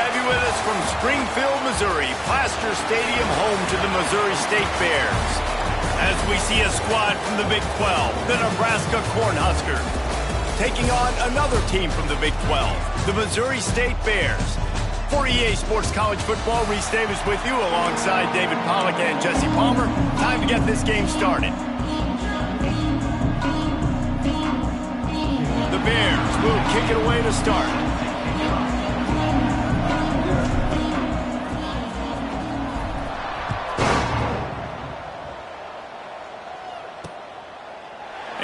have you with us from Springfield, Missouri, Plaster Stadium, home to the Missouri State Bears. As we see a squad from the Big 12, the Nebraska Cornhuskers, taking on another team from the Big 12, the Missouri State Bears. For EA Sports College Football, Reese Davis with you alongside David Pollack and Jesse Palmer. Time to get this game started. The Bears will kick it away to start.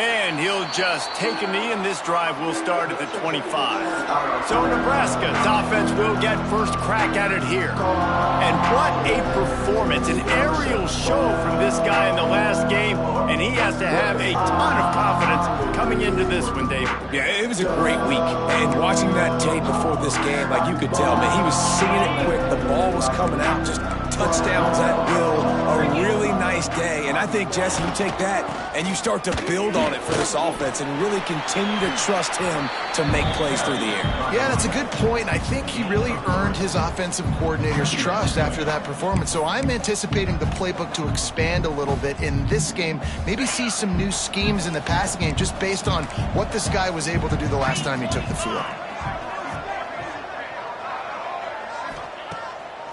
And he'll just take a knee, and this drive will start at the 25. So Nebraska's offense will get first crack at it here. And what a performance, an aerial show from this guy in the last game, and he has to have a ton of confidence coming into this one, David. Yeah, it was a great week. And watching that tape before this game, like you could tell, man, he was seeing it quick. The ball was coming out, just touchdowns at will. A really nice day. And I think, Jesse, you take that and you start to build on it for this offense and really continue to trust him to make plays through the air. Yeah, that's a good point. I think he really earned his offensive coordinator's trust after that performance. So I'm anticipating the playbook to expand a little bit in this game. Maybe see some new schemes in the passing game just based on what this guy was able to do the last time he took the field.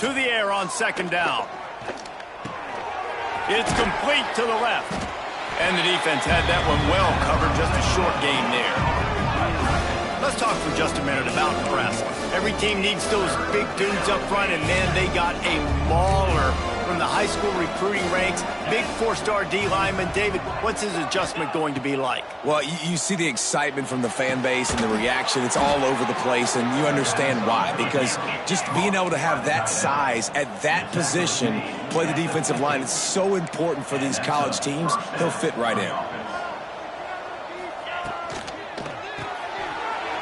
To the air on second down. It's complete to the left. And the defense had that one well covered, just a short gain there. Let's talk for just a minute about Nebraska. Every team needs those big dudes up front, and man, they got a mauler from the high school recruiting ranks. Big four-star D lineman. David, what's his adjustment going to be like? Well, you see the excitement from the fan base and the reaction. It's all over the place, and you understand why. Because just being able to have that size at that position, play the defensive line, it's so important for these college teams. He'll fit right in.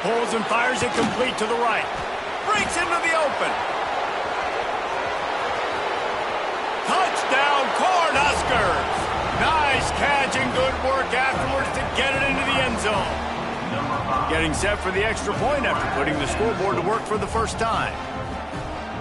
Pulls and fires it complete to the right. Breaks into the open. Touchdown, Cornhuskers! Nice catch and good work afterwards to get it into the end zone. Getting set for the extra point after putting the scoreboard to work for the first time.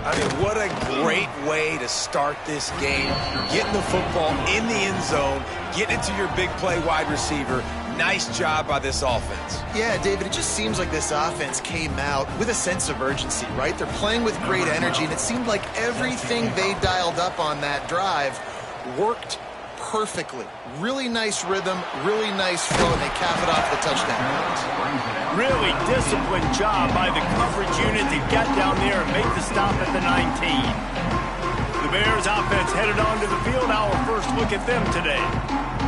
I mean, what a great way to start this game. Getting the football in the end zone, getting it to your big play wide receiver. Nice job by this offense. Yeah, David, it just seems like this offense came out with a sense of urgency, right? They're playing with great energy, and it seemed like everything they dialed up on that drive worked perfectly. Really nice rhythm, really nice flow, and they cap it off the touchdown runs. Really disciplined job by the coverage unit to get down there and make the stop at the 19. The Bears offense headed onto the field. Our first look at them today.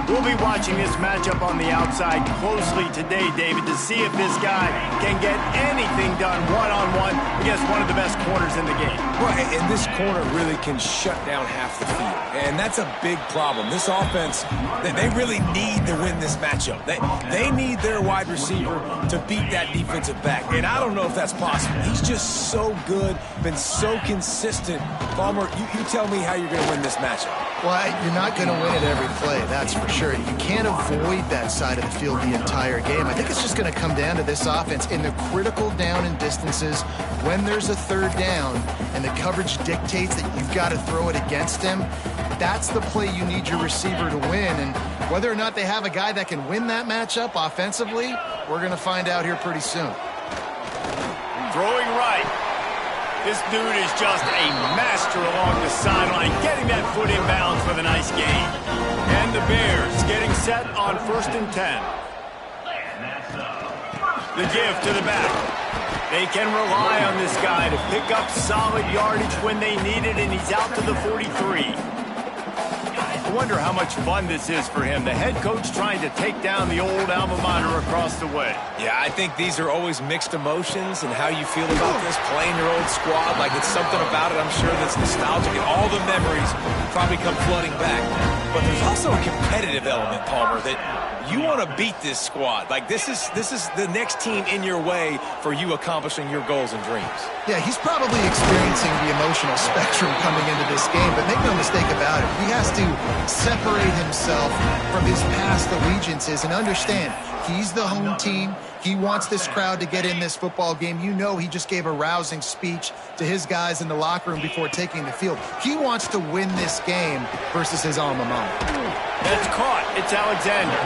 We'll be watching this matchup on the outside closely today, David, to see if this guy can get anything done one-on-one against one of the best corners in the game. Right, and this corner really can shut down half the field, and that's a big problem. This offense, they really need to win this matchup. They need their wide receiver to beat that defensive back, and I don't know if that's possible. He's just so good, been so consistent. Palmer, you tell me how you're going to win this matchup. Well, you're not going to win it every play, that's for sure. You can't avoid that side of the field the entire game. I think it's just going to come down to this offense in the critical down and distances when there's a third down and the coverage dictates that you've got to throw it against him. That's the play you need your receiver to win. And whether or not they have a guy that can win that matchup offensively, we're going to find out here pretty soon. Throwing right. This dude is just a master along the sideline, getting that foot in bounds with a nice gain. And the Bears getting set on 1st and 10. The give to the back. They can rely on this guy to pick up solid yardage when they need it, and he's out to the 43. I wonder how much fun this is for him. The head coach trying to take down the old alma mater across the way. Yeah, I think these are always mixed emotions and how you feel about this, playing your old squad. Like, it's something about it, I'm sure, that's nostalgic, and all the memories probably come flooding back. But there's also a competitive element, Palmer, that you want to beat this squad. Like, this is the next team in your way for you accomplishing your goals and dreams. Yeah, he's probably experiencing the emotional spectrum coming into this game, but make no mistake about it. He has to separate himself from his past allegiances and understand he's the home team. He wants this crowd to get in this football game. You know he just gave a rousing speech to his guys in the locker room before taking the field. He wants to win this game versus his alma mater. That's caught. It's Alexander.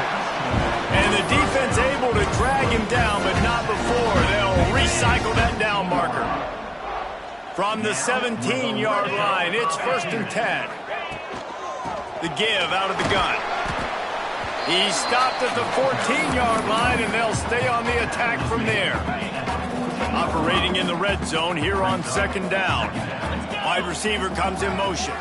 And the defense able to drag him down, but not before they'll recycle that down marker. From the 17-yard line, it's 1st and 10. The give out of the gun. He stopped at the 14-yard line, and they'll stay on the attack from there. Operating in the red zone here on 2nd down. Wide receiver comes in motion.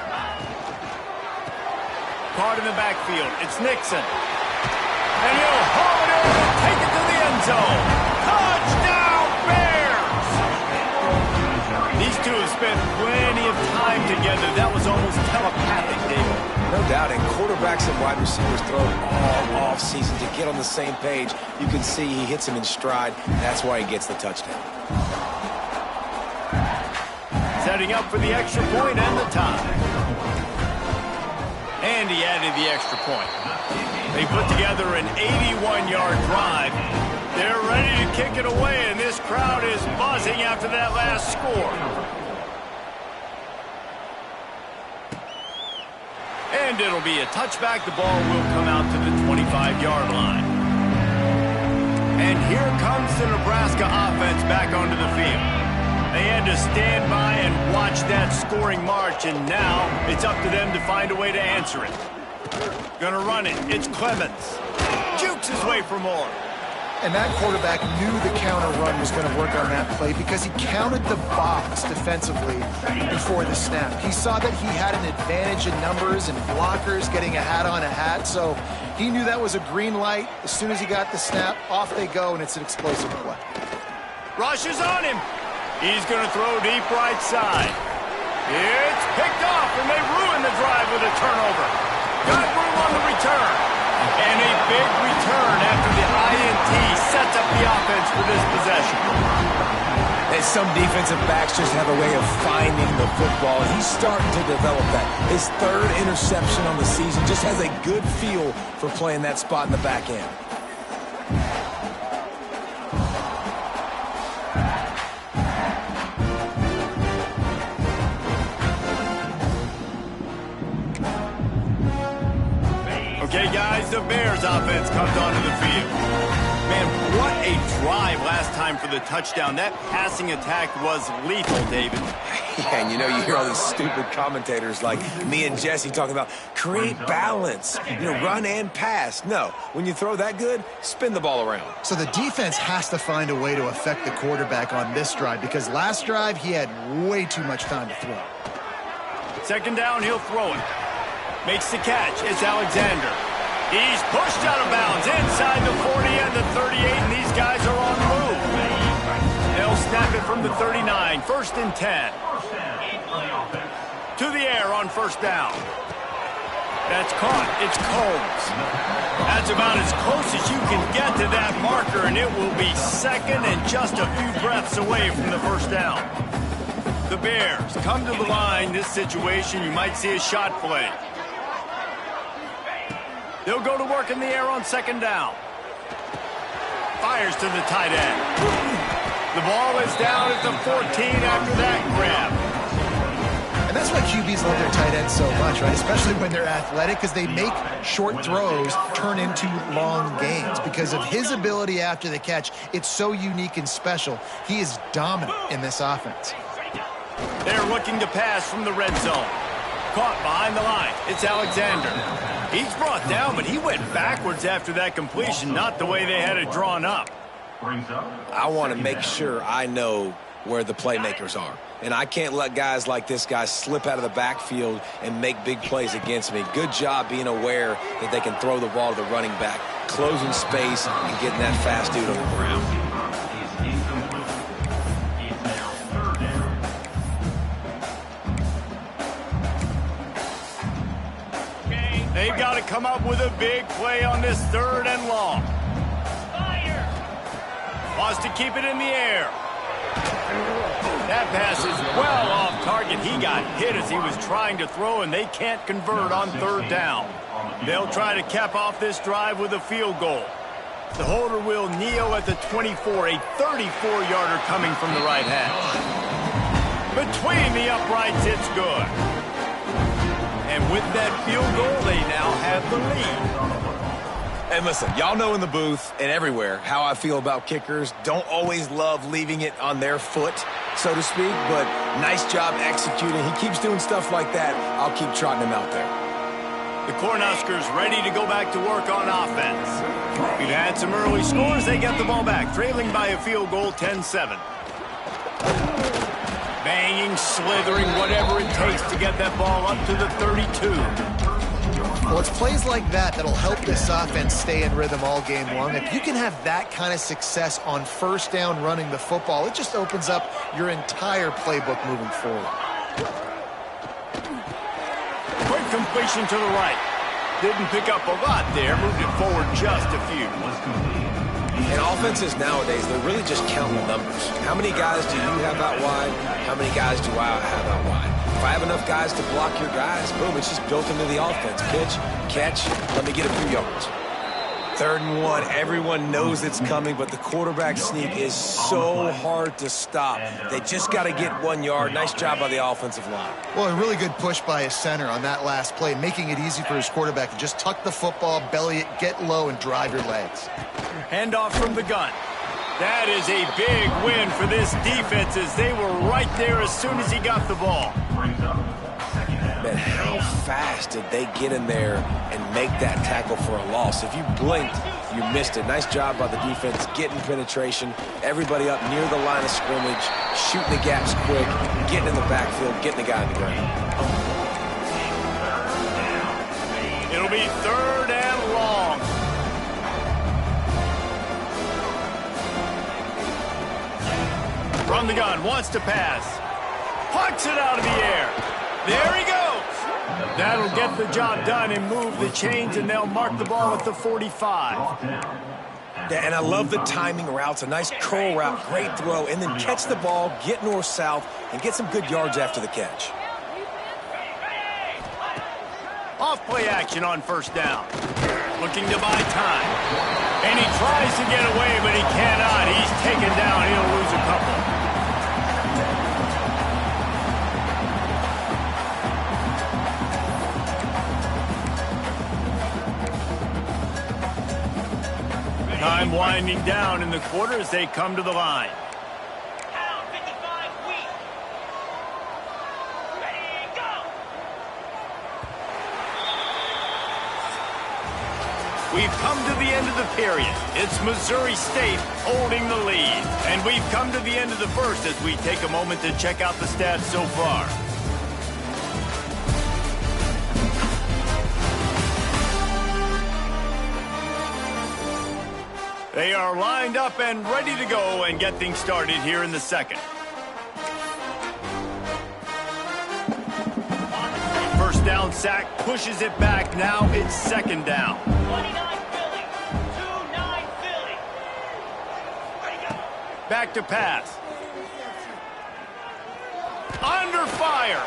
Caught in the backfield. It's Nixon. And he'll haul it in and take it to the end zone. Touchdown, Bears! These two have spent plenty of time together. That was almost telepathic, David. No doubt, and quarterbacks and wide receivers throw all off season to get on the same page. You can see he hits him in stride. That's why he gets the touchdown. Setting up for the extra point and the tie. And he added the extra point. They put together an 81-yard drive. They're ready to kick it away, and this crowd is buzzing after that last score. And it'll be a touchback. The ball will come out to the 25-yard line. And here comes the Nebraska offense back onto the field. They had to stand by and watch that scoring march, and now it's up to them to find a way to answer it. Gonna run it. It's Clemens. Jukes his way for more. And that quarterback knew the counter run was going to work on that play because he counted the box defensively before the snap. He saw that he had an advantage in numbers and blockers getting a hat on a hat, so he knew that was a green light. As soon as he got the snap, off they go, and it's an explosive play. Rush is on him. He's going to throw deep right side. It's picked off, and they ruin the drive with a turnover. Got room on the return. And a big return after the INT sets up the offense for this possession. And some defensive backs just have a way of finding the football. He's starting to develop that. His 3rd interception on the season, just has a good feel for playing that spot in the back end. Okay, guys, the Bears offense comes onto the field. Man, what a drive last time for the touchdown. That passing attack was lethal, David. Yeah, and you know, you hear all these stupid commentators like me and Jesse talking about create balance, run and pass. No, when you throw that good, spin the ball around. So the defense has to find a way to affect the quarterback on this drive because last drive he had way too much time to throw. 2nd down, he'll throw it. Makes the catch. It's Alexander. He's pushed out of bounds inside the 40 and the 38, and these guys are on the move. They'll snap it from the 39. 1st and 10. To the air on 1st down. That's caught. It's Combs. That's about as close as you can get to that marker, and it will be 2nd and just a few breaths away from the 1st down. The Bears come to the line. This situation, you might see a shot play. They'll go to work in the air on 2nd down. Fires to the tight end. The ball is down at the 14 after that grab. And that's why QBs love their tight ends so much, right? Especially when they're athletic, because they make short throws turn into long gains. Because of his ability after the catch, it's so unique and special. He is dominant in this offense. They're looking to pass from the red zone. Caught behind the line. It's Alexander. He's brought down, but he went backwards after that completion, not the way they had it drawn up. I want to make sure I know where the playmakers are. And I can't let guys like this guy slip out of the backfield and make big plays against me. Good job being aware that they can throw the ball to the running back, closing space and getting that fast dude on the ground. They've got to come up with a big play on this 3rd and long. Wants to keep it in the air. That pass is well off target. He got hit as he was trying to throw, and they can't convert on 3rd down. They'll try to cap off this drive with a field goal. The holder will kneel at the 24, a 34-yarder coming from the right hash. Between the uprights, it's good. And with that field goal, they now have the lead. And listen, y'all know in the booth and everywhere how I feel about kickers. Don't always love leaving it on their foot, so to speak, but nice job executing. He keeps doing stuff like that. I'll keep trotting him out there. The Cornhuskers ready to go back to work on offense. We've had some early scores. They get the ball back, trailing by a field goal, 10-7. Banging, slithering, whatever it takes to get that ball up to the 32. Well, it's plays like that that'll help this offense stay in rhythm all game long. If you can have that kind of success on first down running the football, it just opens up your entire playbook moving forward. Quick completion to the right. Didn't pick up a lot there. Moved it forward just a few. And offenses nowadays, they're really just counting the numbers. How many guys do you have out wide? How many guys do I have out wide? If I have enough guys to block your guys, boom, it's just built into the offense. Pitch, catch, let me get a few yards. 3rd and 1, everyone knows it's coming, but the quarterback sneak is so hard to stop. They just got to get 1 yard. Nice job by the offensive line. Well, a really good push by his center on that last play, making it easy for his quarterback to just tuck the football, belly it, get low, and drive your legs. Handoff from the gun. That is a big win for this defense as they were right there as soon as he got the ball. Man, how fast did they get in there and make that tackle for a loss? If you blinked, you missed it. Nice job by the defense getting penetration. Everybody up near the line of scrimmage, shooting the gaps quick, getting in the backfield, getting the guy on the ground. It'll be 3rd and long. From the gun, wants to pass. Pucks it out of the air. There he goes. That'll get the job done and move the chains, and they'll mark the ball at the 45. Yeah, and I love the timing routes. A nice curl route, great throw, and then catch the ball, get north-south, and get some good yards after the catch. Off-play action on 1st down. Looking to buy time. And he tries to get away, but he cannot. He's taken down. He'll lose a couple. Time winding down in the quarter as they come to the line. We've come to the end of the period. It's Missouri State holding the lead. And we've come to the end of the first as we take a moment to check out the stats so far. They are lined up and ready to go and get things started here in the second. First down sack, pushes it back. Now it's 2nd down. 29 Philly, 2-9 Philly. Back to pass. Under fire.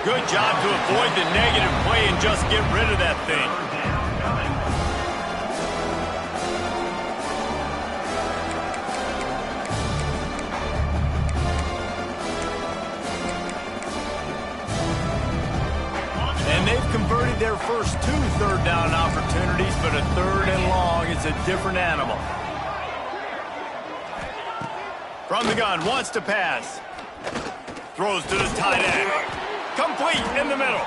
Good job to avoid the negative play and just get rid of that thing. And they've converted their first 2 3rd down opportunities, but a 3rd and long is a different animal. From the gun, wants to pass. Throws to the tight end. Complete in the middle.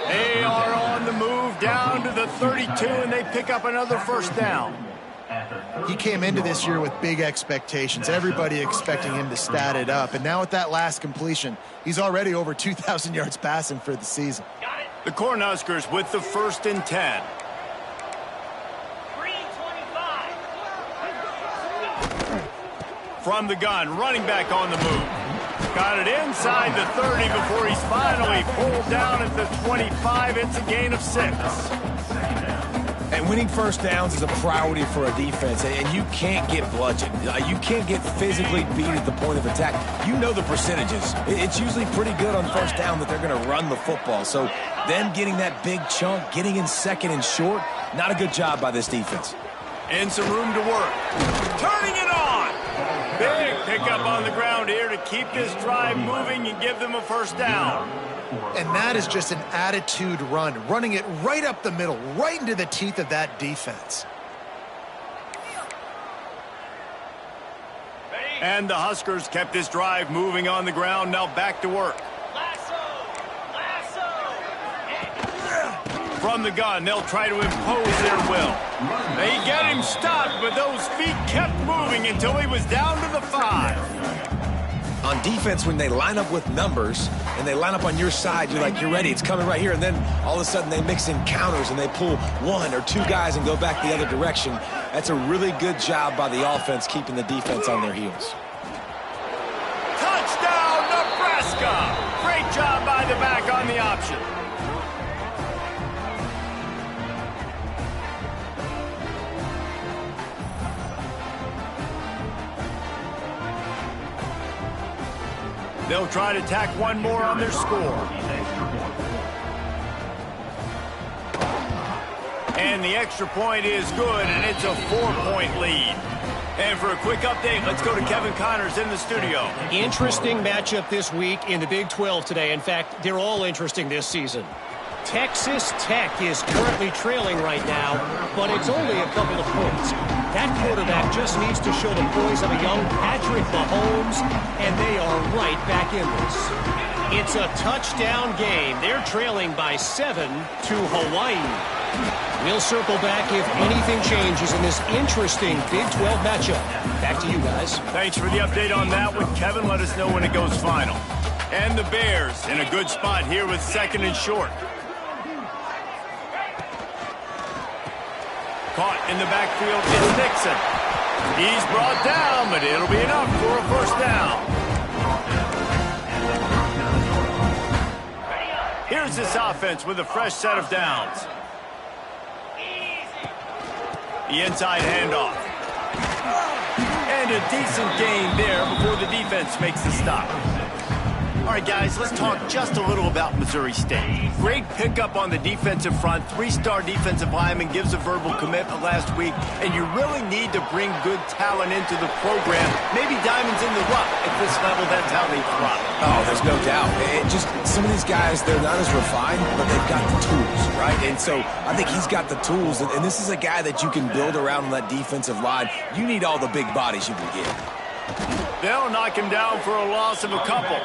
They are on the move down to the 32, and they pick up another 1st down. He came into this year with big expectations. Everybody expecting him to stat it up. And now with that last completion, he's already over 2,000 yards passing for the season. The Cornhuskers with the 1st and 10. 3-25. From the gun, running back on the move. Got it inside the 30 before he's finally pulled down at the 25. It's a gain of 6. And winning 1st downs is a priority for a defense, and you can't get bludgeoned. You can't get physically beat at the point of attack. You know the percentages. It's usually pretty good on 1st down that they're going to run the football. So them getting that big chunk, getting in 2nd and short, not a good job by this defense. And some room to work. Turning it on. Big pickup on the ground here to keep this drive moving and give them a first down. And that is just an attitude run, running it right up the middle, right into the teeth of that defense. And the Huskers kept this drive moving on the ground. Now back to work. From the gun, they'll try to impose their will. They get him stopped, but those feet kept moving until he was down to the 5. On defense, when they line up with numbers and they line up on your side, you're like, you're ready, it's coming right here. And then all of a sudden they mix in counters and they pull 1 or 2 guys and go back the other direction. That's a really good job by the offense keeping the defense on their heels. Touchdown, Nebraska! Great job by the back on the option. They'll try to tack one more on their score. And the extra point is good, and it's a 4-point lead. And for a quick update, let's go to Kevin Connors in the studio. Interesting matchup this week in the Big 12 today. In fact, they're all interesting this season. Texas Tech is currently trailing right now, but it's only a couple of points. That quarterback just needs to show the poise of a young Patrick Mahomes, and they are right back in this. It's a touchdown game. They're trailing by 7 to Hawaii. We'll circle back if anything changes in this interesting Big 12 matchup. Back to you guys. Thanks for the update on that one, Kevin. Let us know when it goes final. And the Bears in a good spot here with 2nd and short. Caught in the backfield is Nixon. He's brought down, but it'll be enough for a first down. Here's this offense with a fresh set of downs. The inside handoff. And a decent gain there before the defense makes the stop. All right, guys, let's talk just a little about Missouri State. Great pickup on the defensive front. 3-star defensive lineman gives a verbal commitment last week, and you really need to bring good talent into the program. Maybe diamonds in the rough. At this level, that's how they thrive. Oh, there's no doubt. It just some of these guys, they're not as refined, but they've got the tools, right? And so I think he's got the tools, and this is a guy that you can build around that defensive line. You need all the big bodies you can get. They'll knock him down for a loss of a couple.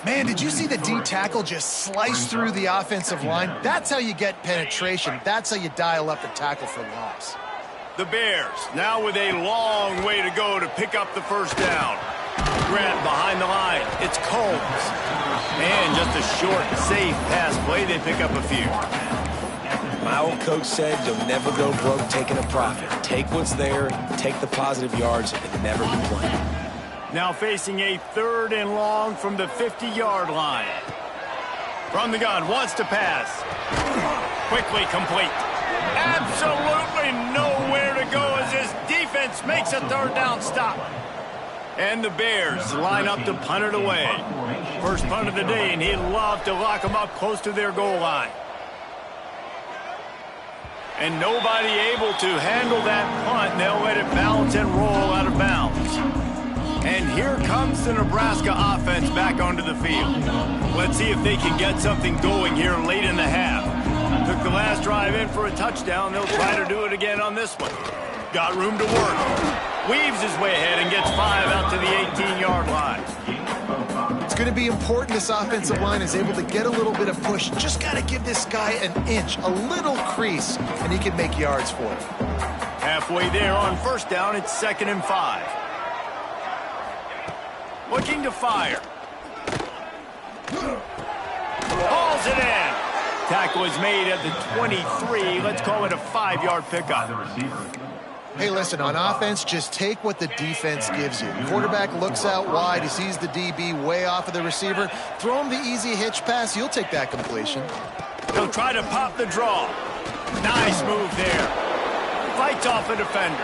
Man, did you see the D tackle just slice through the offensive line? That's how you get penetration. That's how you dial up the tackle for loss. The Bears now with a long way to go to pick up the first down. Grant behind the line. It's Combs. And just a short, safe pass play. They pick up a few. My old coach said you'll never go broke taking a profit. Take what's there, take the positive yards, and never complain. Now facing a 3rd and long from the 50-yard line. From the gun, wants to pass. Quickly complete. Absolutely nowhere to go as his defense makes a 3rd down stop. And the Bears line up to punt it away. First punt of the day, and he'd love to lock them up close to their goal line. And nobody able to handle that punt. They'll let it bounce and roll out of bounds. And here comes the Nebraska offense back onto the field. Let's see if they can get something going here late in the half. Took the last drive in for a touchdown. They'll try to do it again on this one. Got room to work. Weaves his way ahead and gets 5 out to the 18-yard line. It's going to be important this offensive line is able to get a little bit of push. Just got to give this guy an inch, a little crease, and he can make yards for it. Halfway there on first down, it's 2nd and 5. Looking to fire. Hauls it in. Tackle is made at the 23. Let's call it a 5-yard pickup. Hey, listen, on offense, just take what the defense gives you. Quarterback looks out wide. He sees the DB way off of the receiver. Throw him the easy hitch pass. You'll take that completion. He'll try to pop the draw. Nice move there. Fights off a defender.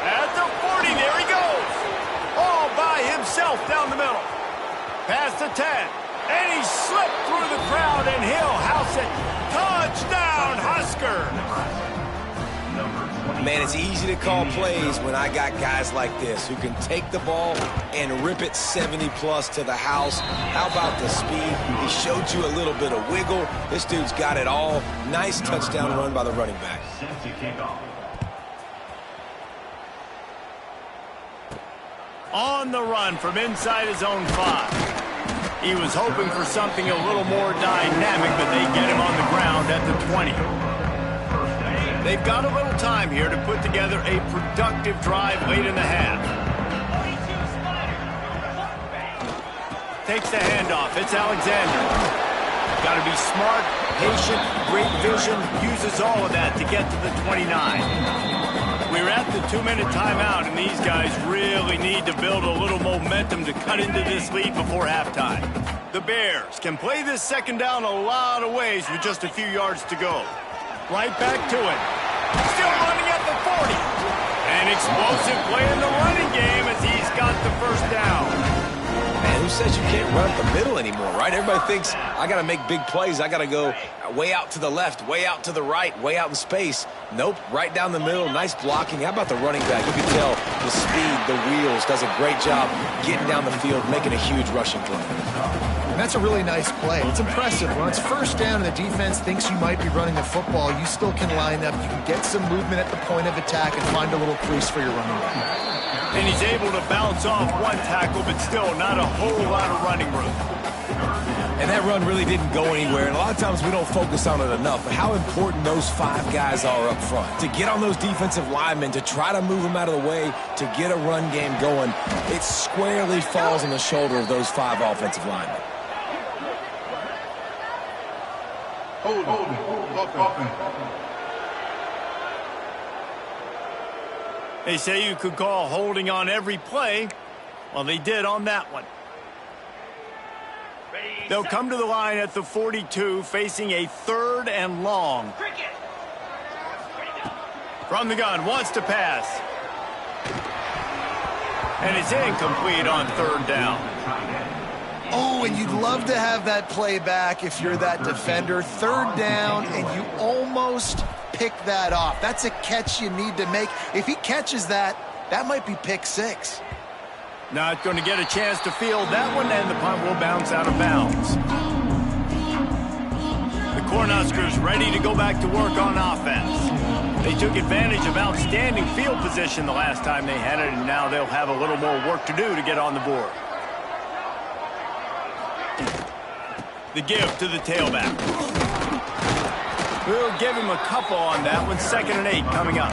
At the 40, there he goes. All by himself down the middle. Past the 10. And he slipped through the crowd, and he'll house it. Touchdown, Huskers! Man, it's easy to call plays when I got guys like this who can take the ball and rip it 70-plus to the house. How about the speed? He showed you a little bit of wiggle. This dude's got it all. Nice touchdown run by the running back. On the run from inside his own 5. He was hoping for something a little more dynamic, but they get him on the ground at the 20. They've got a little time here to put together a productive drive late in the half. Takes the handoff. It's Alexander. Got to be smart, patient, great vision. Uses all of that to get to the 29. We're at the 2-minute timeout, and these guys really need to build a little momentum to cut into this lead before halftime. The Bears can play this second down a lot of ways with just a few yards to go. Right back to it. Still running at the 40. An explosive play in the running game as he's got the first down. Man, who says you can't run up the middle anymore, right? Everybody thinks I got to make big plays. I got to go way out to the left, way out to the right, way out in space. Nope, right down the middle. Nice blocking. How about the running back? You can tell the speed, the wheels, does a great job getting down the field, making a huge rushing play. And that's a really nice play. It's impressive. When it's first down and the defense thinks you might be running the football, you still can line up. You can get some movement at the point of attack and find a little crease for your running back. And he's able to bounce off one tackle, but still not a whole lot of running room. And that run really didn't go anywhere. And a lot of times we don't focus on it enough. But how important those 5 guys are up front. To get on those defensive linemen, to try to move them out of the way, to get a run game going, it squarely falls on the shoulder of those 5 offensive linemen. They say you could call holding on every play. Well, they did on that one. They'll come to the line at the 42, facing a 3rd and long. From the gun, wants to pass. And it's incomplete on 3rd down. Oh, and you'd love to have that play back if you're that defender. 3rd down, and you almost pick that off. That's a catch you need to make. If he catches that, that might be pick 6. Not going to get a chance to field that one, and the punt will bounce out of bounds. The Cornhuskers ready to go back to work on offense. They took advantage of outstanding field position the last time they had it, and now they'll have a little more work to do to get on the board. The give to the tailback. We'll give him a couple on that one. 2nd and 8 coming up.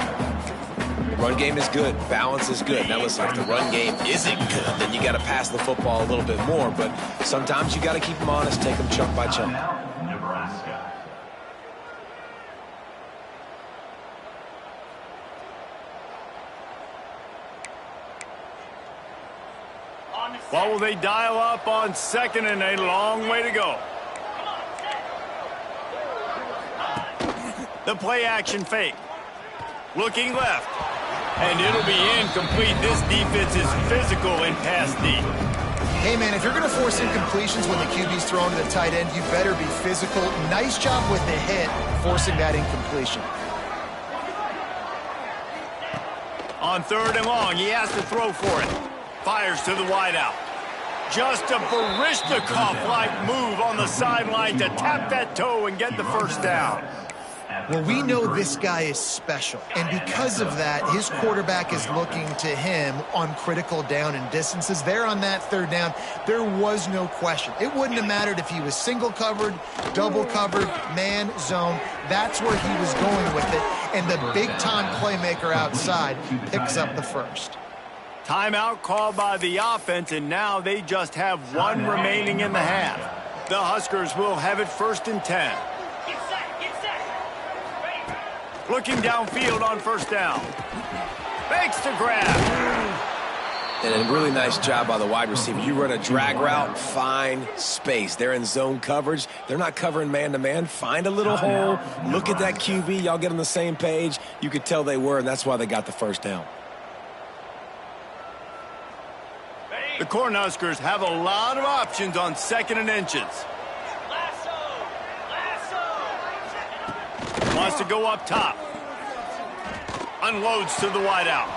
Run game is good. Balance is good. Now listen, if the run game isn't good, then you got to pass the football a little bit more. But sometimes you got to keep them honest, take them chunk by chunk. Nebraska. What will they dial up on 2nd and 8? Long way to go. The play action fake. Looking left. And it'll be incomplete. This defense is physical in pass deep. Hey, man, if you're going to force incompletions when the QB's throwing to the tight end, you better be physical. Nice job with the hit, forcing that incompletion. On 3rd and long, he has to throw for it. Fires to the wideout. Just a Barishnikov-like move on the sideline to tap that toe and get the first down. Well, we know this guy is special, and because of that, his quarterback is looking to him on critical down and distances. There on that 3rd down, there was no question. It wouldn't have mattered if he was single covered, double covered, man, zone. That's where he was going with it, and the big-time playmaker outside picks up the first. Timeout called by the offense, and now they just have 1 remaining in the half. The Huskers will have it 1st and 10. Looking downfield on 1st down. Fakes to grab. And a really nice job by the wide receiver. You run a drag route, find space. They're in zone coverage. They're not covering man-to-man. Find a little hole. Look at that QB. Y'all get on the same page. You could tell they were, and that's why they got the 1st down. The Cornhuskers have a lot of options on 2nd and inches. Wants to go up top. Unloads to the wideout.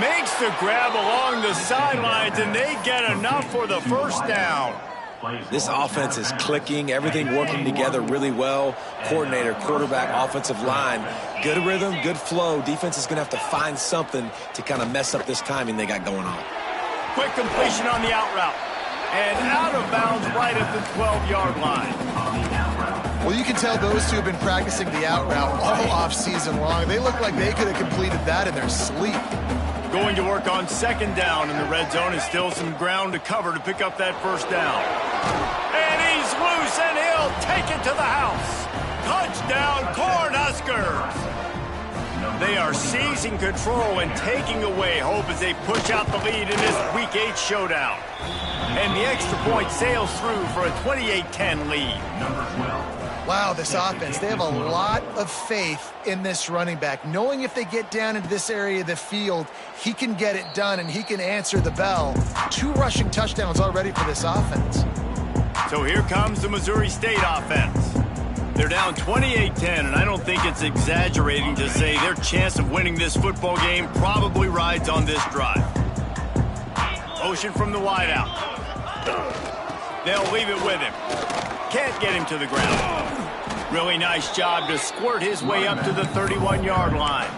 Makes the grab along the sidelines, and they get enough for the first down. This offense is clicking, everything working together really well. Coordinator, quarterback, offensive line, good rhythm, good flow. Defense is going to have to find something to kind of mess up this timing they got going on. Quick completion on the out route. And out of bounds right at the 12-yard line. Well, you can tell those two have been practicing the out route all off-season long. They look like they could have completed that in their sleep. Going to work on second down in the red zone, and still some ground to cover to pick up that first down. And he's loose, and he'll take it to the house. Touchdown, Cornhuskers! They are seizing control and taking away hope as they push out the lead in this Week 8 showdown. And the extra point sails through for a 28-10 lead. Wow, this offense, they have a lot of faith in this running back, knowing if they get down into this area of the field, he can get it done and he can answer the bell. 2 rushing touchdowns already for this offense. So here comes the Missouri State offense. They're down 28-10, and I don't think it's exaggerating to say their chance of winning this football game probably rides on this drive. Motion from the wideout. They'll leave it with him. Can't get him to the ground. Really nice job to squirt his way up to the 31-yard line.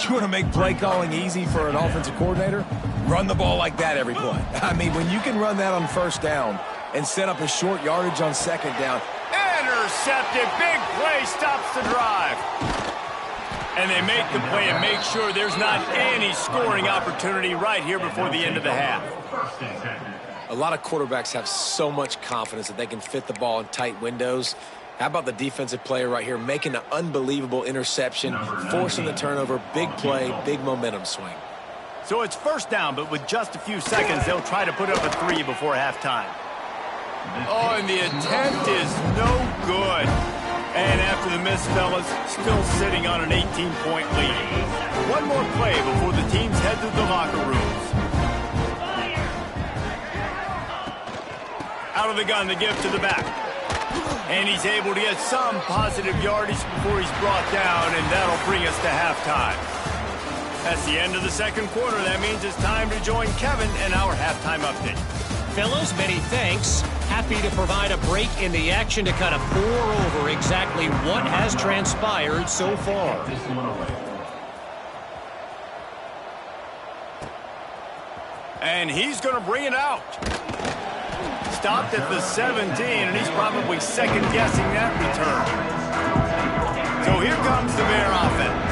You want to make play calling easy for an offensive coordinator? Run the ball like that every play. I mean, when you can run that on first down and set up a short yardage on second down. Intercepted. Big play stops the drive. And they make the play and make sure there's not any scoring opportunity right here before the end of the half. A lot of quarterbacks have so much confidence that they can fit the ball in tight windows. How about the defensive player right here making an unbelievable interception, forcing the turnover, big play, big momentum swing. So it's first down, but with just a few seconds, they'll try to put up a 3 before halftime. Oh, and the attempt is no good. And after the miss, fellas, still sitting on an 18-point lead. One more play before the teams head to the locker rooms. Out of the gun, the give to the back. And he's able to get some positive yardage before he's brought down, and that'll bring us to halftime. That's the end of the second quarter. That means it's time to join Kevin and our halftime update. Fellows, many thanks. Happy to provide a break in the action to kind of pour over exactly what has transpired so far. And he's going to bring it out. Stopped at the 17, and he's probably second-guessing that return. So here comes the Bear offense.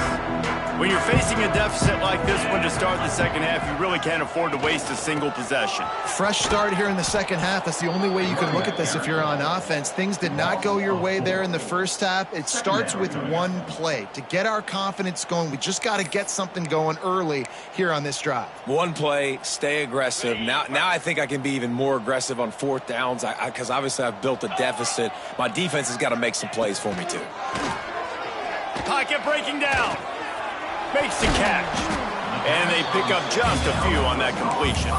When you're facing a deficit like this one to start the second half, you really can't afford to waste a single possession. Fresh start here in the second half. That's the only way you can look at this if you're on offense. Things did not go your way there in the first half. It starts with one play. To get our confidence going, we just got to get something going early here on this drive. One play, stay aggressive. Now I think I can be even more aggressive on fourth downs because obviously I've built a deficit. My defense has got to make some plays for me too. Pocket breaking down. Makes the catch. And they pick up just a few on that completion.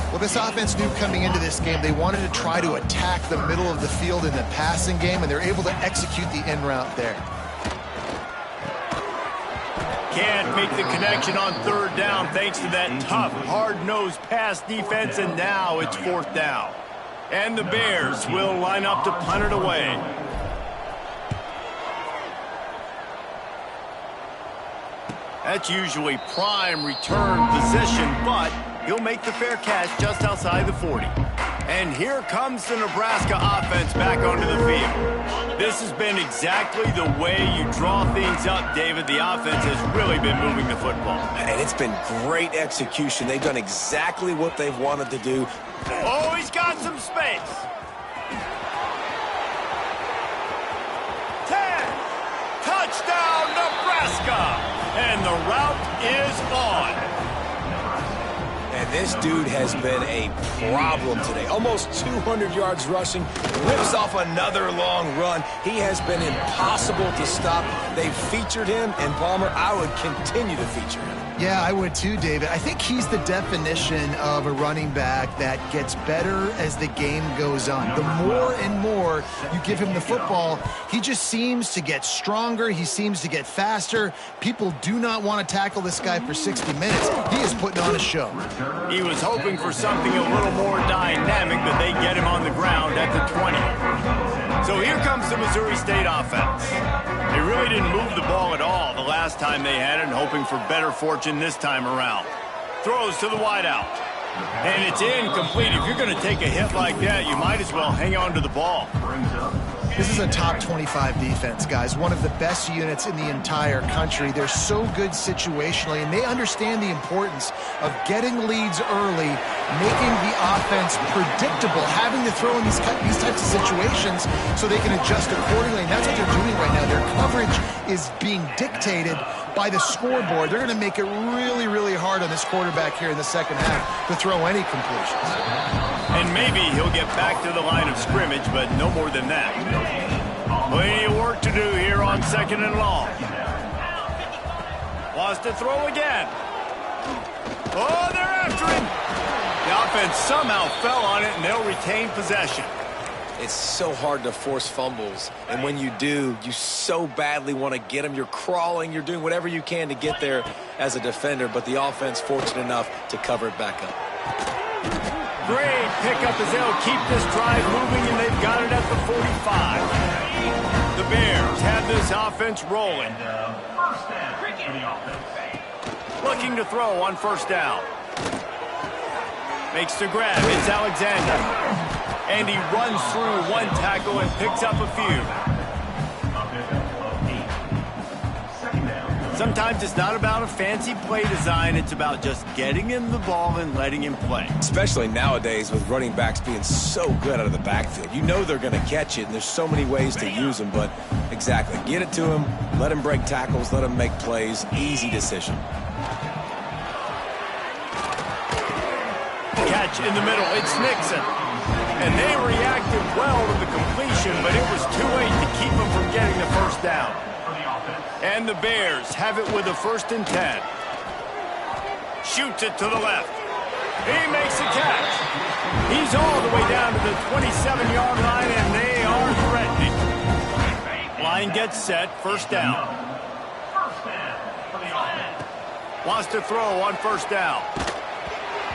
Well, this offense knew coming into this game they wanted to try to attack the middle of the field in the passing game, and they're able to execute the in route there. Can't make the connection on third down thanks to that tough, hard-nosed pass defense, and now it's fourth down. And the Bears will line up to punt it away. That's usually prime return position, but he'll make the fair catch just outside the 40. And here comes the Nebraska offense back onto the field. This has been exactly the way you draw things up, David. The offense has really been moving the football. And it's been great execution. They've done exactly what they've wanted to do. Oh, he's got some space. 10. Touchdown, Nebraska. And the route is on. And this dude has been a problem today. Almost 200 yards rushing, whips off another long run. He has been impossible to stop. They've featured him, and Palmer, I would continue to feature him. Yeah, I would too, David. I think he's the definition of a running back that gets better as the game goes on. The more and more you give him the football, he just seems to get stronger. He seems to get faster. People do not want to tackle this guy for 60 minutes. He is putting on a show. He was hoping for something a little more dynamic, but they get him on the ground at the 20. So here comes the Missouri State offense. They really didn't move the ball at all the last time they had it, and hoping for better fortune this time around. Throws to the wideout. And it's incomplete. If you're going to take a hit like that, you might as well hang on to the ball. This is a top 25 defense, guys. One of the best units in the entire country. They're so good situationally, and they understand the importance of getting leads early, making the offense predictable, having to throw in these types of situations so they can adjust accordingly. And that's what they're doing right now. Their coverage is being dictated by the scoreboard. They're going to make it really, really hard on this quarterback here in the second half to throw any completions. And maybe he'll get back to the line of scrimmage, but no more than that. Plenty of work to do here on 2nd and long. Wants to throw again. Oh, they're after him. The offense somehow fell on it, and they'll retain possession. It's so hard to force fumbles, and when you do, you so badly want to get them. You're crawling, you're doing whatever you can to get there as a defender, but the offense fortunate enough to cover it back up. Great pickup as they'll keep this drive moving, and they've got it at the 45. The Bears have this offense rolling. Looking to throw on 1st down. Makes the grab. It's Alexander. And he runs through one tackle and picks up a few. Sometimes it's not about a fancy play design. It's about just getting him the ball and letting him play. Especially nowadays with running backs being so good out of the backfield. You know they're going to catch it, and there's so many ways to use them. But exactly, get it to him, let him break tackles, let him make plays. Easy decision. Catch in the middle. It's Nixon. And they reacted well to the completion, but it was too late to keep them from getting the 1st down. And the Bears have it with a 1st and 10. Shoots it to the left. He makes a catch. He's all the way down to the 27-yard line, and they are threatening. Line gets set, 1st down. Wants to throw on 1st down.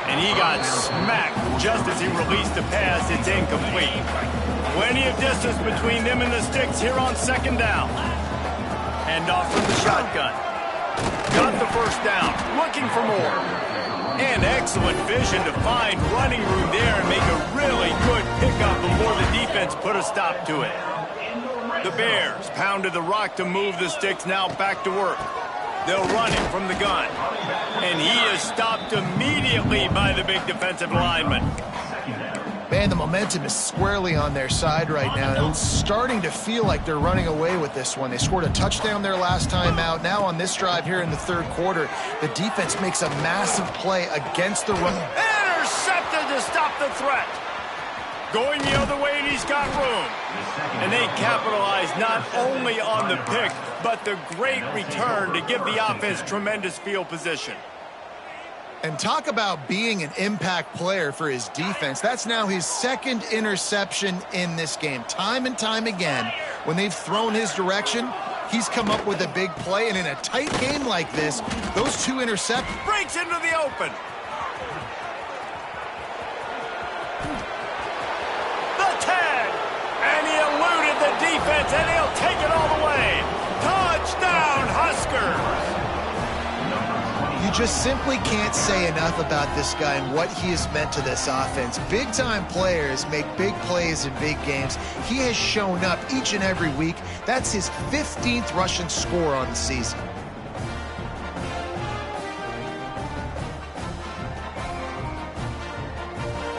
And he got smacked just as he released the pass. It's incomplete. Plenty of distance between them and the sticks here on 2nd down. Hand off from the shotgun. Got the 1st down. Looking for more. And excellent vision to find running room there and make a really good pickup before the defense put a stop to it. The Bears pounded the rock to move the sticks, now back to work. They'll run him from the gun. And he is stopped immediately by the big defensive lineman. Man, the momentum is squarely on their side right now. It's starting to feel like they're running away with this one. They scored a touchdown their last time out. Now on this drive here in the 3rd quarter, the defense makes a massive play against the run. Intercepted to stop the threat. Going the other way, and he's got room. And they capitalize not only on the pick, but the great return to give the offense tremendous field position. And talk about being an impact player for his defense. That's now his 2nd interception in this game. Time and time again, when they've thrown his direction, he's come up with a big play. And in a tight game like this, those 2 interceptions. Breaks into the open. The 10. And he eluded the defense, and he'll take it all the way. Touchdown, Huskers. You just simply can't say enough about this guy and what he has meant to this offense. Big-time players make big plays in big games. He has shown up each and every week. That's his 15th rushing score on the season.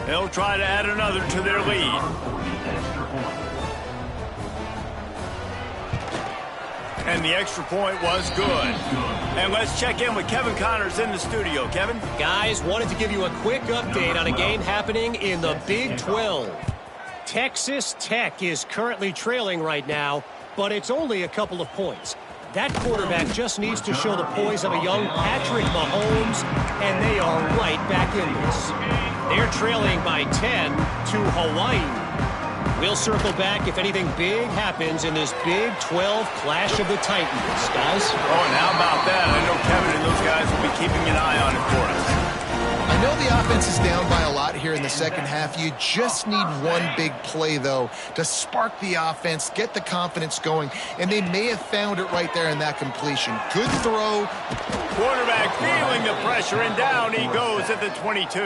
They'll try to add another to their lead. And the extra point was good. And let's check in with Kevin Connors in the studio. Kevin? Guys, wanted to give you a quick update on a game happening in the Big 12. Texas Tech is currently trailing right now, but it's only a couple of points. That quarterback just needs to show the poise of a young Patrick Mahomes, and they are right back in this. They're trailing by 10 to Hawaii. We'll circle back if anything big happens in this Big 12 Clash of the Titans, guys. Oh, and how about that? I know Kevin and those guys will be keeping an eye on it for us. I know the offense is down by a lot here in the second half. You just need one big play, though, to spark the offense, get the confidence going, and they may have found it right there in that completion. Good throw. Quarterback feeling the pressure, and down he goes at the 22.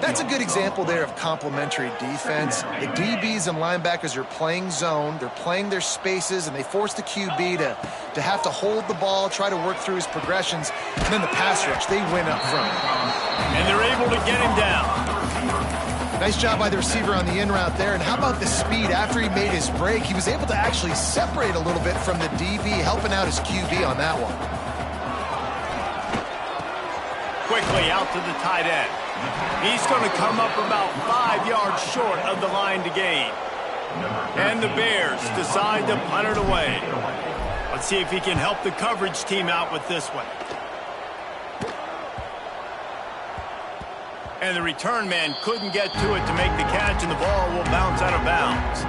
That's a good example there of complementary defense. The DBs and linebackers are playing zone. They're playing their spaces, and they force the QB to have to hold the ball, try to work through his progressions, and then the pass rush, they win up front. And they're able to get him down. Nice job by the receiver on the in route there. And how about the speed after he made his break? He was able to actually separate a little bit from the DB, helping out his QB on that one. Quickly out to the tight end. He's going to come up about 5 yards short of the line to gain. And the Bears decide to punt it away. Let's see if he can help the coverage team out with this one. And the return man couldn't get to it to make the catch, and the ball will bounce out of bounds.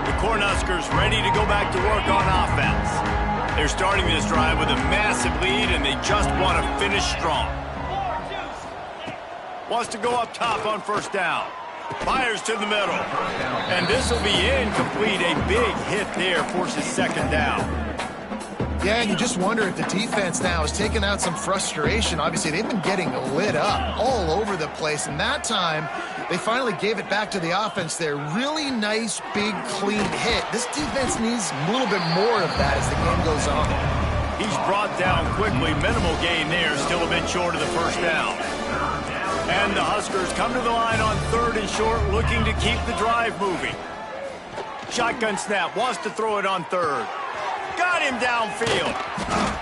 The Cornhuskers ready to go back to work on offense. They're starting this drive with a massive lead, and they just want to finish strong. Wants to go up top on first down. Fires to the middle. And this will be incomplete. A big hit there forces second down. Yeah, and you just wonder if the defense now is taking out some frustration. Obviously, they've been getting lit up all over the place, and that time they finally gave it back to the offense there. Really nice, big, clean hit. This defense needs a little bit more of that as the game goes on. He's brought down quickly. Minimal gain there, still a bit short of the first down. And the Huskers come to the line on third and short, looking to keep the drive moving. Shotgun snap, wants to throw it on third. Got him downfield.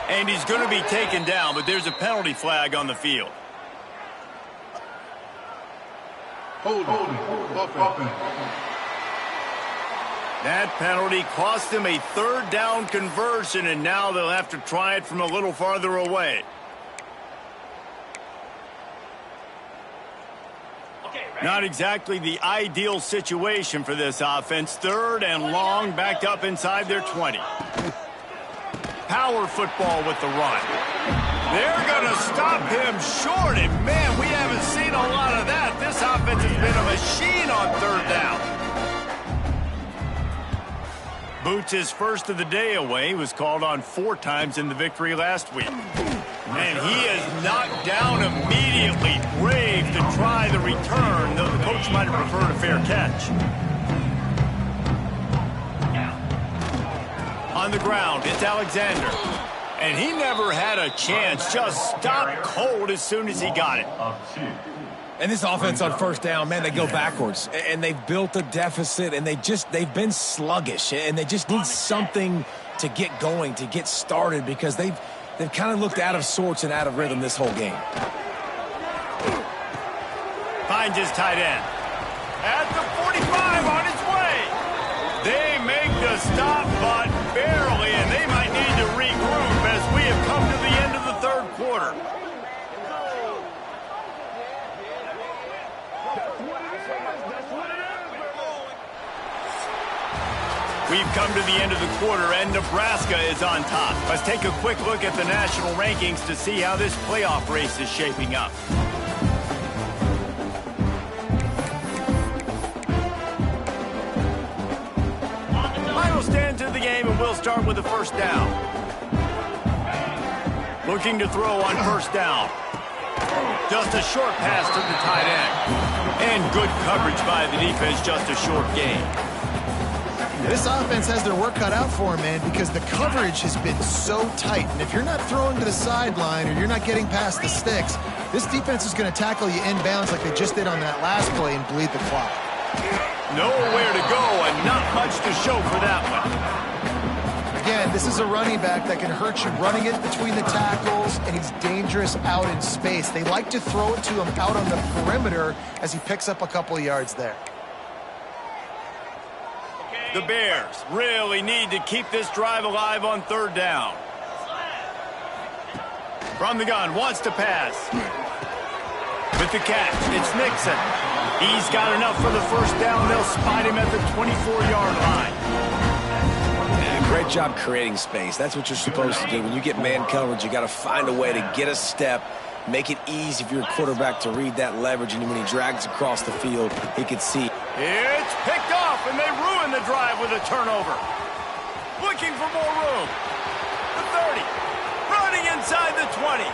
And he's going to be taken down, but there's a penalty flag on the field. That penalty cost him a third down conversion, and now they'll have to try it from a little farther away. Not exactly the ideal situation for this offense. Third and long, backed up inside their 20. Power football with the run. They're going to stop him short, and man, we haven't seen a lot of that. This offense has been a machine on third down. Boots his first of the day away. He was called on 4 times in the victory last week. And he is knocked down immediately. Brave to try the return, though the coach might have preferred a fair catch. On the ground, it's Alexander. And he never had a chance. Just stopped cold as soon as he got it. And this offense on first down, man, they go backwards. And they've built a deficit, and they've been sluggish. And they just need something to get going, to get started, because they've kind of looked out of sorts and out of rhythm this whole game. Finds his tight end. At the 45 on its way. They make the stop, but barely, and they might need to regroup as we have come to the end of the third quarter. We've come to the end of the quarter, and Nebraska is on top. Let's take a quick look at the national rankings to see how this playoff race is shaping up. Final stand to the game, and we'll start with the first down. Looking to throw on first down. Just a short pass to the tight end. And good coverage by the defense, just a short gain. This offense has their work cut out for them, man, because the coverage has been so tight. And if you're not throwing to the sideline or you're not getting past the sticks, this defense is going to tackle you inbounds like they just did on that last play and bleed the clock. Nowhere to go and not much to show for that one. Again, this is a running back that can hurt you running it between the tackles, and he's dangerous out in space. They like to throw it to him out on the perimeter as he picks up a couple of yards there. The Bears really need to keep this drive alive on third down. From the gun, wants to pass. With the catch, it's Nixon. He's got enough for the first down. They'll spot him at the 24-yard line. Yeah, great job creating space. That's what you're supposed to do. When you get man coverage, you got to find a way to get a step, make it easy for your quarterback to read that leverage, and when he drags across the field, he can see. It's picked off, and they ruin the drive with a turnover. Looking for more room. The 30. Running inside the 20.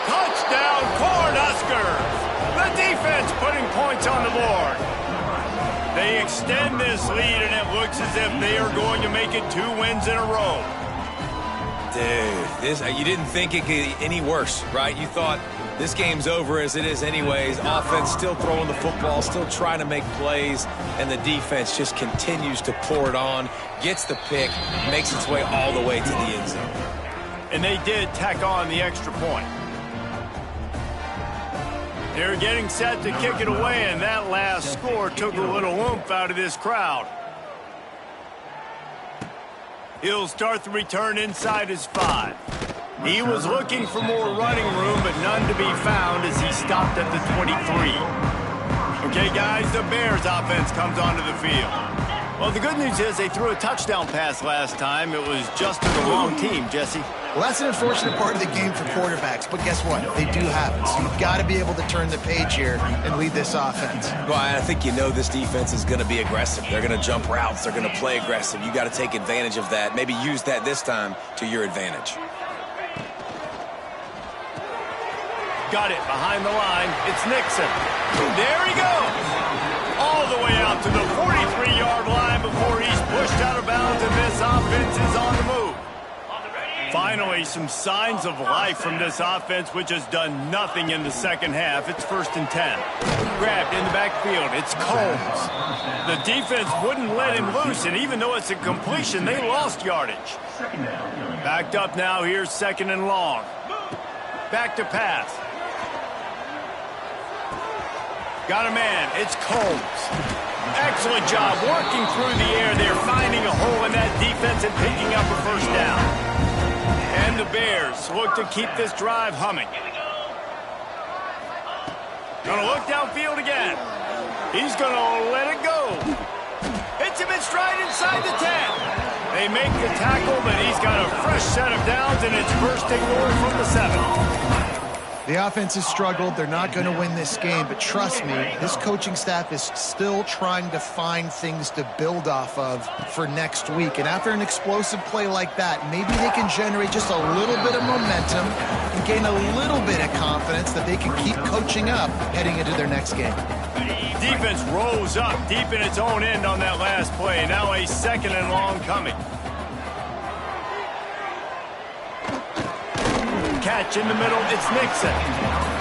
Touchdown, Cornhuskers. The defense putting points on the board. They extend this lead, and it looks as if they are going to make it 2 wins in a row. Dude, you didn't think it could get any worse, right? You thought this game's over as it is anyways. Offense still throwing the football, still trying to make plays, and the defense just continues to pour it on, gets the pick, makes its way all the way to the end zone. And they did tack on the extra point. They're getting set to kick it away, and that last score took a little oomph out of this crowd. He'll start the return inside his 5. He was looking for more running room, but none to be found as he stopped at the 23. Okay, guys, the Bears offense comes onto the field. Well, the good news is they threw a touchdown pass last time. It was just to the wrong team, Jesse. Well, that's an unfortunate part of the game for quarterbacks, but guess what? They do have it, so you've got to be able to turn the page here and lead this offense. Well, I think you know this defense is going to be aggressive. They're going to jump routes. They're going to play aggressive. You got to take advantage of that. Maybe use that this time to your advantage. Got it behind the line. It's Nixon. There he goes. All the way out to the 43-yard line before he's pushed out of bounds, and this offense is on the move. Finally, some signs of life from this offense, which has done nothing in the second half. It's 1st and 10. Grabbed in the backfield. It's Combs. The defense wouldn't let him loose, and even though it's a completion, they lost yardage. Backed up now. Here's 2nd and long. Back to pass. Got a man. It's Combs. Excellent job working through the air there, finding a hole in that defense and picking up a first down. And the Bears look to keep this drive humming. Gonna look downfield again. He's gonna let it go. Hits him in stride inside the 10. They make the tackle, but he's got a fresh set of downs, and it's first and goal from the 7. The offense has struggled. They're not going to win this game, but trust me, this coaching staff is still trying to find things to build off of for next week. And after an explosive play like that, maybe they can generate just a little bit of momentum and gain a little bit of confidence that they can keep coaching up heading into their next game. Defense rose up deep in its own end on that last play. Now a 2nd and long coming. Catch in the middle, it's Nixon.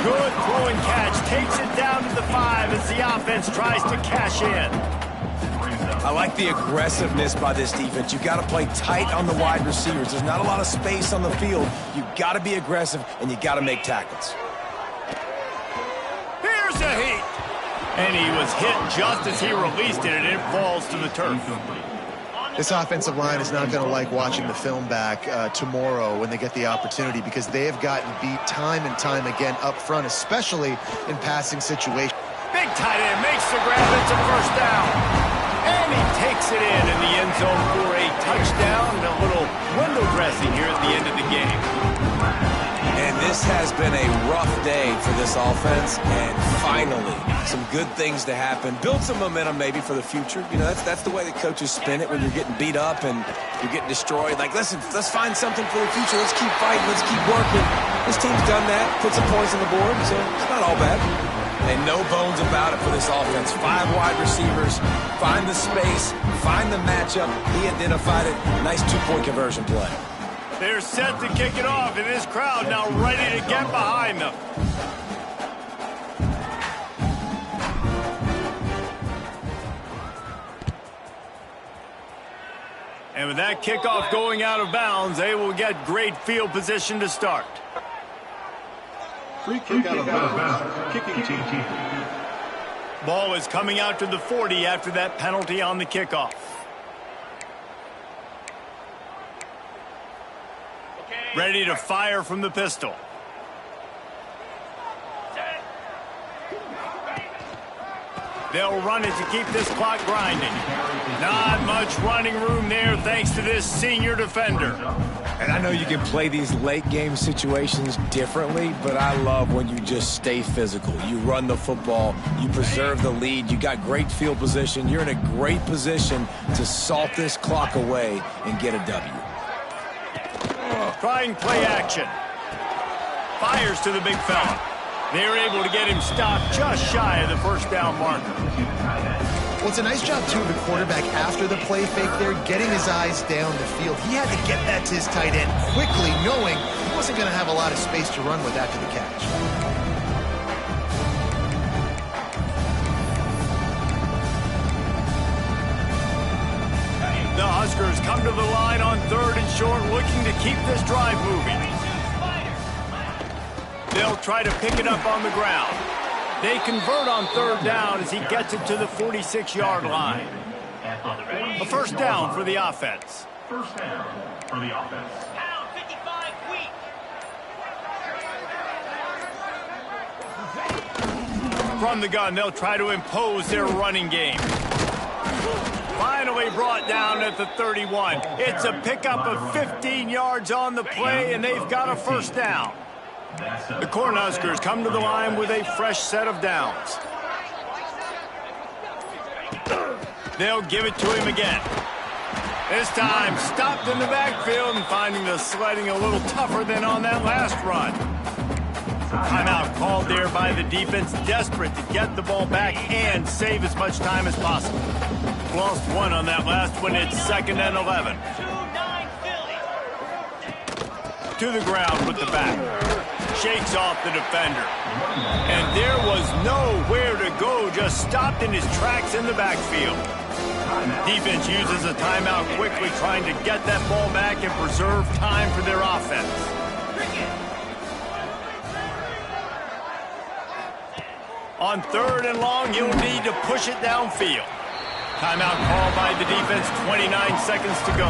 Good throwing catch, takes it down to the 5 as the offense tries to cash in. I like the aggressiveness by this defense. You've got to play tight on the wide receivers. There's not a lot of space on the field. You've got to be aggressive, and you've got to make tackles. Here's a heat. And he was hit just as he released it, and it falls to the turf. This offensive line is not going to like watching the film back tomorrow when they get the opportunity, because they have gotten beat time and time again up front, especially in passing situations. Big tight end makes the grab. It's a first down. And he takes it in the end zone for a touchdown. A little window dressing here at the end of the game. And this has been a rough day for this offense, and finally some good things to happen. Build some momentum maybe for the future. You know, that's the way the coaches spin it when you're getting beat up and you're getting destroyed. Like, listen, let's find something for the future. Let's keep fighting. Let's keep working. This team's done that, put some points on the board, so it's not all bad. And no bones about it for this offense. 5 wide receivers, find the space, find the matchup. He identified it. Nice 2-point conversion play. They're set to kick it off, and this crowd now ready to get behind them. And with that kickoff going out of bounds, they will get great field position to start. Free kick out of bounds. Kicking team. Ball is coming out to the 40 after that penalty on the kickoff. Ready to fire from the pistol. They'll run it to keep this clock grinding. Not much running room there thanks to this senior defender. And I know you can play these late game situations differently, but I love when you just stay physical. You run the football, you preserve the lead, you got great field position, you're in a great position to salt this clock away and get a W. Trying play action. Fires to the big fella. They're able to get him stopped just shy of the first down marker. Well, it's a nice job, too, of the quarterback after the play fake there, getting his eyes down the field. He had to get that to his tight end quickly, knowing he wasn't going to have a lot of space to run with after the catch. The Huskers come to the line on 3rd and short, looking to keep this drive moving. They'll try to pick it up on the ground. They convert on 3rd down as he gets it to the 46-yard line. A first down for the offense. First down for the offense. Pound 55 weak. From the gun, they'll try to impose their running game. Finally brought down at the 31. It's a pickup of 15 yards on the play, and they've got a first down. The Cornhuskers come to the line with a fresh set of downs. They'll give it to him again. This time, stopped in the backfield and finding the sledding a little tougher than on that last run. Timeout called there by the defense, desperate to get the ball back and save as much time as possible. Lost one on that last one. It's 2nd and 11. 2-9 Philly. To the ground with the back. Shakes off the defender. And there was nowhere to go, just stopped in his tracks in the backfield. Defense uses a timeout quickly, trying to get that ball back and preserve time for their offense. On 3rd and long, you'll need to push it downfield. Timeout called by the defense, 29 seconds to go.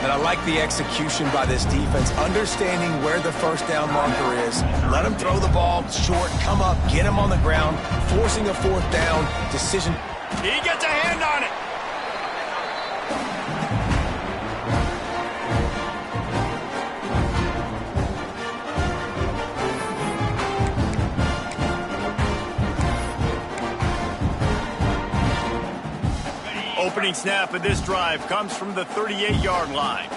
And I like the execution by this defense, understanding where the first down marker is. Let him throw the ball short, come up, get him on the ground, forcing a 4th down decision. He gets a hand on it. Opening snap of this drive comes from the 38-yard line.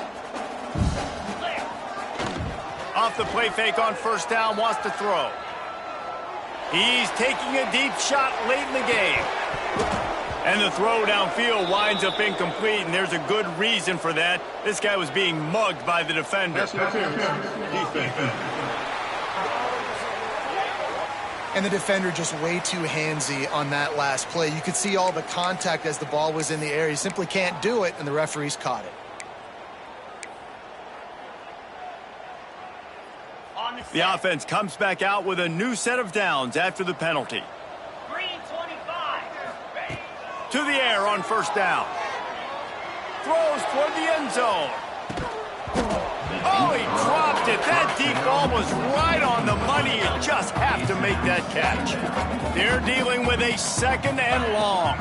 Off the play fake on first down, wants to throw. He's taking a deep shot late in the game. And the throw downfield winds up incomplete, and there's a good reason for that. This guy was being mugged by the defender. And the defender just way too handsy on that last play. You could see all the contact as the ball was in the air. He simply can't do it, and the referees caught it. The offense comes back out with a new set of downs after the penalty. Green 25. To the air on first down. Throws toward the end zone. Oh, he dropped it. That deep ball was right on the money. You just have to make that catch. They're dealing with a 2nd and long.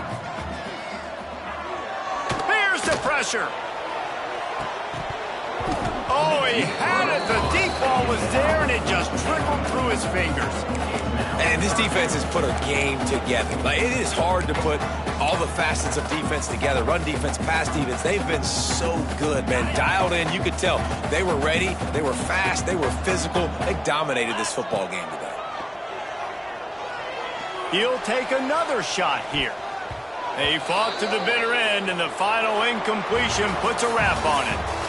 Here's the pressure. Oh, he had it. The deep ball was there, and it just trickled through his fingers. And this defense has put a game together. Like, it is hard to put all the facets of defense together. Run defense, pass defense. They've been so good, man. Dialed in. You could tell they were ready. They were fast. They were physical. They dominated this football game today. He'll take another shot here. They fought to the bitter end, and the final incompletion puts a wrap on it.